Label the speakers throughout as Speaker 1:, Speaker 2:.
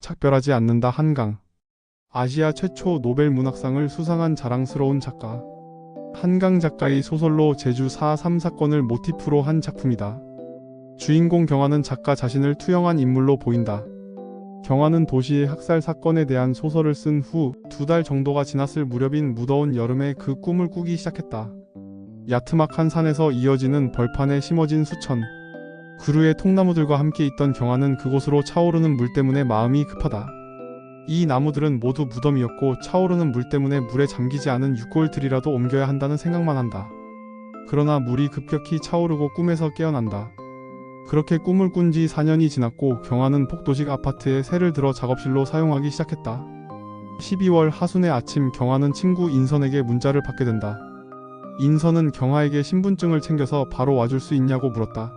Speaker 1: 작별하지 않는다. 한강. 아시아 최초 노벨 문학상을 수상한 자랑스러운 작가. 한강 작가의 소설로 제주 4.3 사건을 모티프로 한 작품이다. 주인공 경화는 작가 자신을 투영한 인물로 보인다. 경화는 도시의 학살 사건에 대한 소설을 쓴 후 2달 정도가 지났을 무렵인 무더운 여름에 그 꿈을 꾸기 시작했다. 야트막한 산에서 이어지는 벌판에 심어진 수천 그루의 통나무들과 함께 있던 경화는 그곳으로 차오르는 물 때문에 마음이 급하다. 이 나무들은 모두 무덤이었고 차오르는 물 때문에 물에 잠기지 않은 육골들이라도 옮겨야 한다는 생각만 한다. 그러나 물이 급격히 차오르고 꿈에서 깨어난다. 그렇게 꿈을 꾼 지 4년이 지났고 경화는 폭도식 아파트에 새를 들어 작업실로 사용하기 시작했다. 12월 하순의 아침 경화는 친구 인선에게 문자를 받게 된다. 인선은 경화에게 신분증을 챙겨서 바로 와줄 수 있냐고 물었다.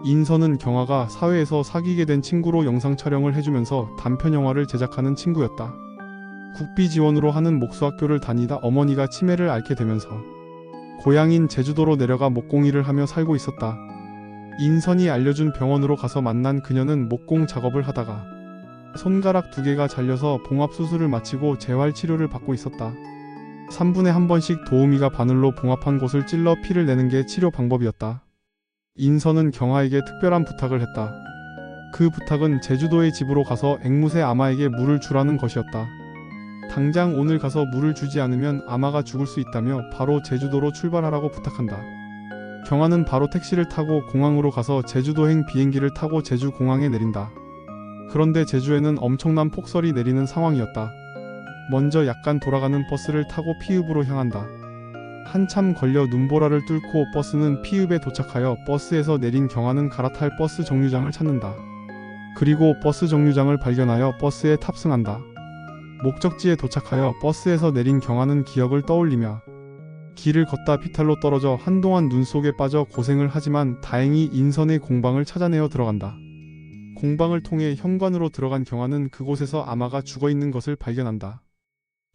Speaker 1: 인선은 경화가 사회에서 사귀게 된 친구로 영상 촬영을 해주면서 단편 영화를 제작하는 친구였다. 국비 지원으로 하는 목수학교를 다니다 어머니가 치매를 앓게 되면서 고향인 제주도로 내려가 목공일을 하며 살고 있었다. 인선이 알려준 병원으로 가서 만난 그녀는 목공 작업을 하다가 손가락 2개가 잘려서 봉합수술을 마치고 재활치료를 받고 있었다. 3분에 한 번씩 도우미가 바늘로 봉합한 곳을 찔러 피를 내는 게 치료 방법이었다. 인선은 경화에게 특별한 부탁을 했다. 그 부탁은 제주도의 집으로 가서 앵무새 아마에게 물을 주라는 것이었다. 당장 오늘 가서 물을 주지 않으면 아마가 죽을 수 있다며 바로 제주도로 출발하라고 부탁한다. 경화는 바로 택시를 타고 공항으로 가서 제주도행 비행기를 타고 제주공항에 내린다. 그런데 제주에는 엄청난 폭설이 내리는 상황이었다. 먼저 약간 돌아가는 버스를 타고 피읍으로 향한다. 한참 걸려 눈보라를 뚫고 버스는 피읍에 도착하여 버스에서 내린 경화는 갈아탈 버스 정류장을 찾는다. 그리고 버스 정류장을 발견하여 버스에 탑승한다. 목적지에 도착하여 버스에서 내린 경화는 기억을 떠올리며 길을 걷다 피탈로 떨어져 한동안 눈 속에 빠져 고생을 하지만 다행히 인선의 공방을 찾아내어 들어간다. 공방을 통해 현관으로 들어간 경화는 그곳에서 아마가 죽어있는 것을 발견한다.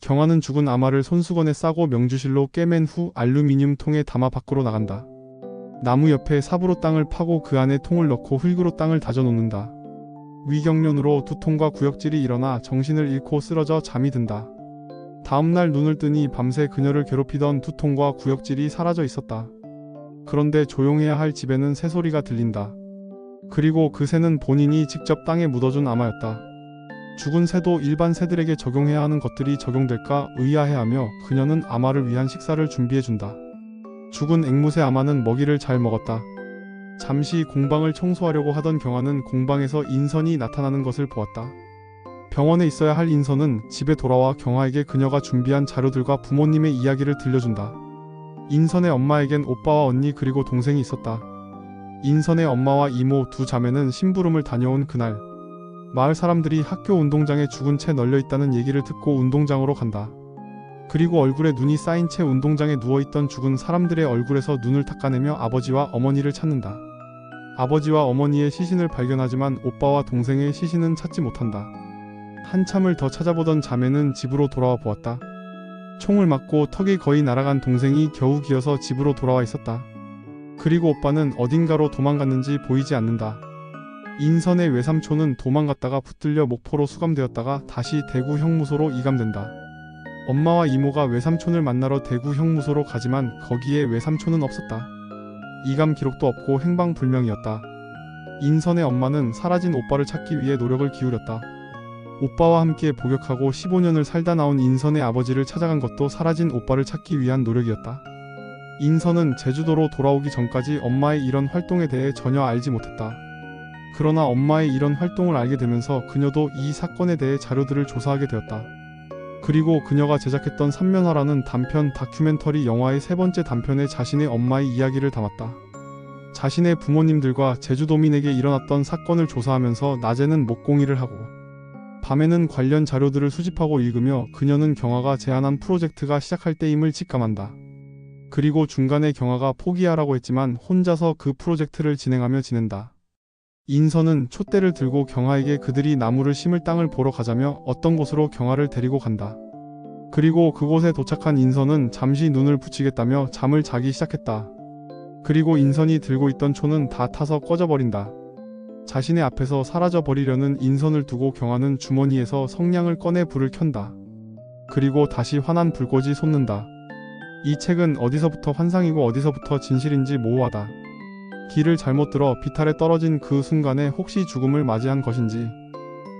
Speaker 1: 경화는 죽은 아마를 손수건에 싸고 명주실로 꿰맨 후 알루미늄 통에 담아 밖으로 나간다. 나무 옆에 삽으로 땅을 파고 그 안에 통을 넣고 흙으로 땅을 다져놓는다. 위경련으로 두통과 구역질이 일어나 정신을 잃고 쓰러져 잠이 든다. 다음날 눈을 뜨니 밤새 그녀를 괴롭히던 두통과 구역질이 사라져 있었다. 그런데 조용해야 할 집에는 새소리가 들린다. 그리고 그 새는 본인이 직접 땅에 묻어준 아마였다. 죽은 새도 일반 새들에게 적용해야 하는 것들이 적용될까 의아해하며 그녀는 아마를 위한 식사를 준비해준다. 죽은 앵무새 아마는 먹이를 잘 먹었다. 잠시 공방을 청소하려고 하던 경화는 공방에서 인선이 나타나는 것을 보았다. 병원에 있어야 할 인선은 집에 돌아와 경화에게 그녀가 준비한 자료들과 부모님의 이야기를 들려준다. 인선의 엄마에겐 오빠와 언니 그리고 동생이 있었다. 인선의 엄마와 이모 2자매는 심부름을 다녀온 그날 마을 사람들이 학교 운동장에 죽은 채 널려있다는 얘기를 듣고 운동장으로 간다. 그리고 얼굴에 눈이 쌓인 채 운동장에 누워있던 죽은 사람들의 얼굴에서 눈을 닦아내며 아버지와 어머니를 찾는다. 아버지와 어머니의 시신을 발견하지만 오빠와 동생의 시신은 찾지 못한다. 한참을 더 찾아보던 자매는 집으로 돌아와 보았다. 총을 맞고 턱이 거의 날아간 동생이 겨우 기어서 집으로 돌아와 있었다. 그리고 오빠는 어딘가로 도망갔는지 보이지 않는다. 인선의 외삼촌은 도망갔다가 붙들려 목포로 수감되었다가 다시 대구 형무소로 이감된다. 엄마와 이모가 외삼촌을 만나러 대구 형무소로 가지만 거기에 외삼촌은 없었다. 이감 기록도 없고 행방불명이었다. 인선의 엄마는 사라진 오빠를 찾기 위해 노력을 기울였다. 오빠와 함께 복역하고 15년을 살다 나온 인선의 아버지를 찾아간 것도 사라진 오빠를 찾기 위한 노력이었다. 인선은 제주도로 돌아오기 전까지 엄마의 이런 활동에 대해 전혀 알지 못했다. 그러나 엄마의 이런 활동을 알게 되면서 그녀도 이 사건에 대해 자료들을 조사하게 되었다. 그리고 그녀가 제작했던 삼면화라는 단편 다큐멘터리 영화의 3번째 단편에 자신의 엄마의 이야기를 담았다. 자신의 부모님들과 제주도민에게 일어났던 사건을 조사하면서 낮에는 목공일을 하고 밤에는 관련 자료들을 수집하고 읽으며 그녀는 경화가 제안한 프로젝트가 시작할 때임을 직감한다. 그리고 중간에 경화가 포기하라고 했지만 혼자서 그 프로젝트를 진행하며 지낸다. 인선은 촛대를 들고 경화에게 그들이 나무를 심을 땅을 보러 가자며 어떤 곳으로 경화를 데리고 간다. 그리고 그곳에 도착한 인선은 잠시 눈을 붙이겠다며 잠을 자기 시작했다. 그리고 인선이 들고 있던 초는 다 타서 꺼져버린다. 자신의 앞에서 사라져 버리려는 인선을 두고 경화는 주머니에서 성냥을 꺼내 불을 켠다. 그리고 다시 환한 불꽃이 솟는다. 이 책은 어디서부터 환상이고 어디서부터 진실인지 모호하다. 길을 잘못 들어 비탈에 떨어진 그 순간에 혹시 죽음을 맞이한 것인지,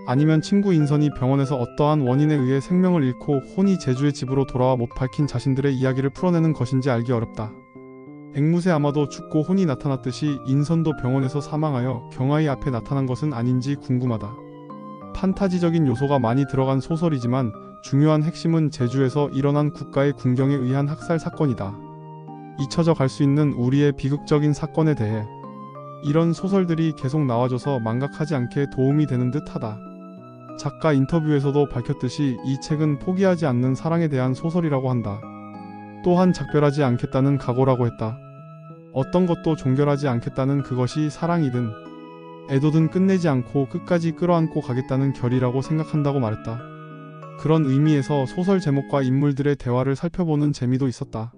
Speaker 1: 아니면 친구 인선이 병원에서 어떠한 원인에 의해 생명을 잃고 혼이 제주의 집으로 돌아와 못 밝힌 자신들의 이야기를 풀어내는 것인지 알기 어렵다. 앵무새 아마도 죽고 혼이 나타났듯이 인선도 병원에서 사망하여 경아의 앞에 나타난 것은 아닌지 궁금하다. 판타지적인 요소가 많이 들어간 소설이지만 중요한 핵심은 제주에서 일어난 국가의 군경에 의한 학살 사건이다. 잊혀져 갈 수 있는 우리의 비극적인 사건에 대해 이런 소설들이 계속 나와줘서 망각하지 않게 도움이 되는 듯하다. 작가 인터뷰에서도 밝혔듯이 이 책은 포기하지 않는 사랑에 대한 소설이라고 한다. 또한 작별하지 않겠다는 각오라고 했다. 어떤 것도 종결하지 않겠다는 그것이 사랑이든 애도든 끝내지 않고 끝까지 끌어안고 가겠다는 결의라고 생각한다고 말했다. 그런 의미에서 소설 제목과 인물들의 대화를 살펴보는 재미도 있었다.